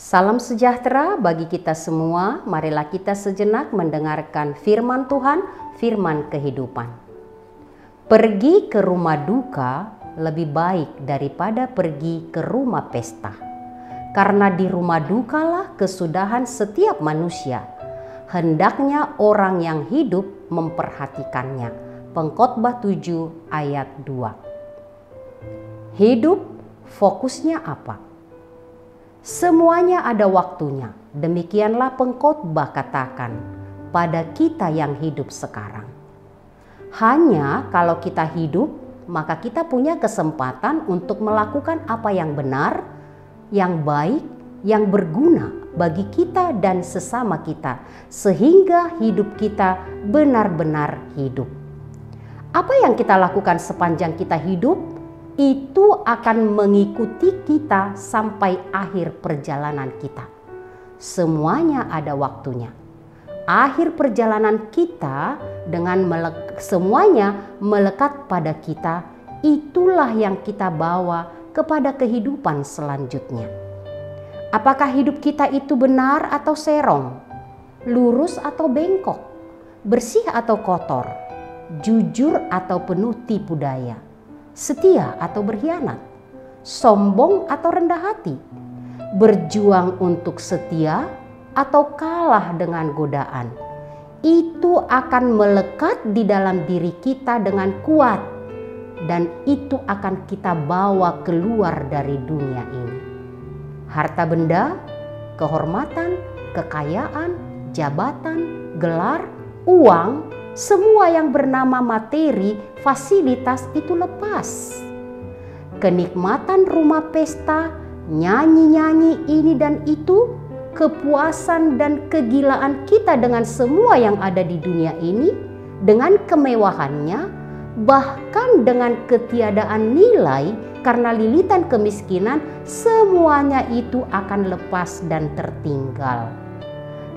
Salam sejahtera bagi kita semua. Marilah kita sejenak mendengarkan firman Tuhan, firman kehidupan. Pergi ke rumah duka lebih baik daripada pergi ke rumah pesta. Karena di rumah dukalah kesudahan setiap manusia. Hendaknya orang yang hidup memperhatikannya. Pengkhotbah 7 ayat 2. Hidup fokusnya apa? Semuanya ada waktunya. Demikianlah pengkhotbah katakan pada kita yang hidup sekarang. Hanya kalau kita hidup, maka kita punya kesempatan untuk melakukan apa yang benar, yang baik, yang berguna bagi kita dan sesama kita, sehingga hidup kita benar-benar hidup. Apa yang kita lakukan sepanjang kita hidup itu akan mengikuti kita sampai akhir perjalanan kita. Semuanya ada waktunya. Akhir perjalanan kita dengan semuanya melekat pada kita, itulah yang kita bawa kepada kehidupan selanjutnya. Apakah hidup kita itu benar atau serong? Lurus atau bengkok? Bersih atau kotor? Jujur atau penuh tipu daya? Setia atau berkhianat, sombong atau rendah hati, berjuang untuk setia atau kalah dengan godaan. Itu akan melekat di dalam diri kita dengan kuat dan itu akan kita bawa keluar dari dunia ini. Harta benda, kehormatan, kekayaan, jabatan, gelar, uang, semua yang bernama materi, fasilitas itu lepas. Kenikmatan rumah pesta, nyanyi-nyanyi ini dan itu, kepuasan dan kegilaan kita dengan semua yang ada di dunia ini, dengan kemewahannya, bahkan dengan ketiadaan nilai karena lilitan kemiskinan, semuanya itu akan lepas dan tertinggal.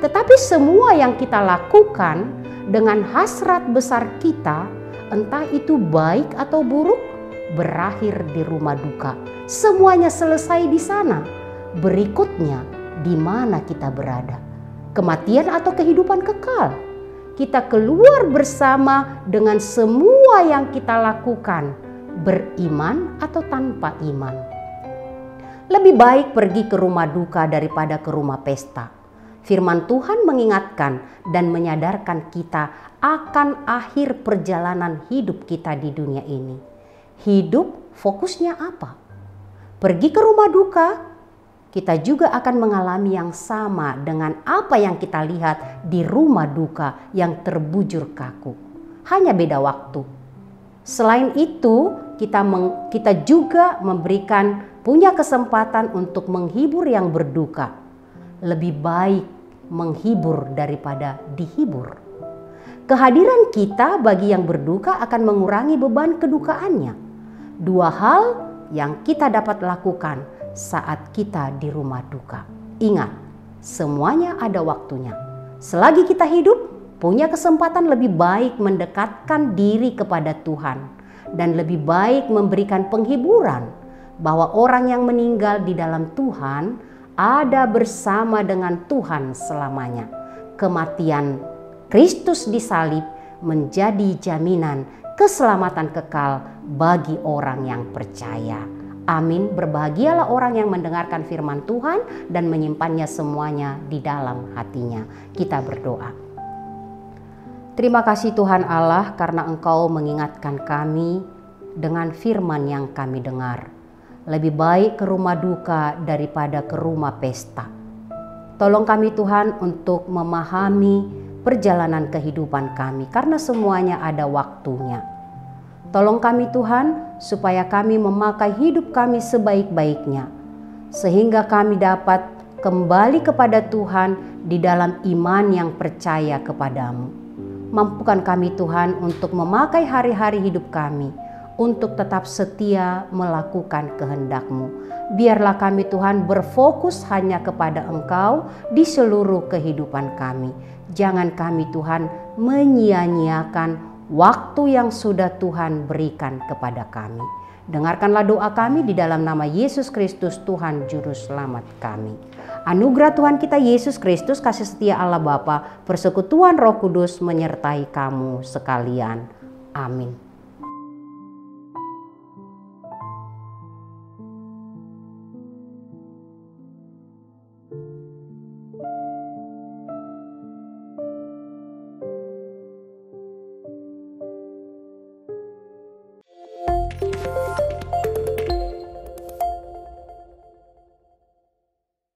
Tetapi semua yang kita lakukan dengan hasrat besar kita, entah itu baik atau buruk, berakhir di rumah duka. Semuanya selesai di sana. Berikutnya, di mana kita berada? Kematian atau kehidupan kekal? Kita keluar bersama dengan semua yang kita lakukan, beriman atau tanpa iman. Lebih baik pergi ke rumah duka daripada ke rumah pesta. Firman Tuhan mengingatkan dan menyadarkan kita akan akhir perjalanan hidup kita di dunia ini. Hidup fokusnya apa? Pergi ke rumah duka, kita juga akan mengalami yang sama dengan apa yang kita lihat di rumah duka yang terbujur kaku. Hanya beda waktu. Selain itu, kita juga punya kesempatan untuk menghibur yang berduka. Lebih baik menghibur daripada dihibur. Kehadiran kita bagi yang berduka akan mengurangi beban kedukaannya. Dua hal yang kita dapat lakukan saat kita di rumah duka. Ingat, semuanya ada waktunya. Selagi kita hidup, punya kesempatan lebih baik mendekatkan diri kepada Tuhan dan lebih baik memberikan penghiburan bahwa orang yang meninggal di dalam Tuhan ada bersama dengan Tuhan selamanya. Kematian Kristus disalib menjadi jaminan keselamatan kekal bagi orang yang percaya. Amin. Berbahagialah orang yang mendengarkan firman Tuhan dan menyimpannya semuanya di dalam hatinya. Kita berdoa. Terima kasih Tuhan Allah karena Engkau mengingatkan kami dengan firman yang kami dengar. Lebih baik ke rumah duka daripada ke rumah pesta. Tolong kami Tuhan untuk memahami perjalanan kehidupan kami karena semuanya ada waktunya. Tolong kami Tuhan supaya kami memakai hidup kami sebaik-baiknya sehingga kami dapat kembali kepada Tuhan di dalam iman yang percaya kepadamu. Mampukan kami Tuhan untuk memakai hari-hari hidup kami untuk tetap setia melakukan kehendak-Mu. Biarlah kami Tuhan berfokus hanya kepada Engkau di seluruh kehidupan kami. Jangan kami Tuhan menyia-nyiakan waktu yang sudah Tuhan berikan kepada kami. Dengarkanlah doa kami di dalam nama Yesus Kristus, Tuhan Juru Selamat kami. Anugerah Tuhan kita Yesus Kristus, kasih setia Allah Bapa, persekutuan Roh Kudus menyertai kamu sekalian. Amin.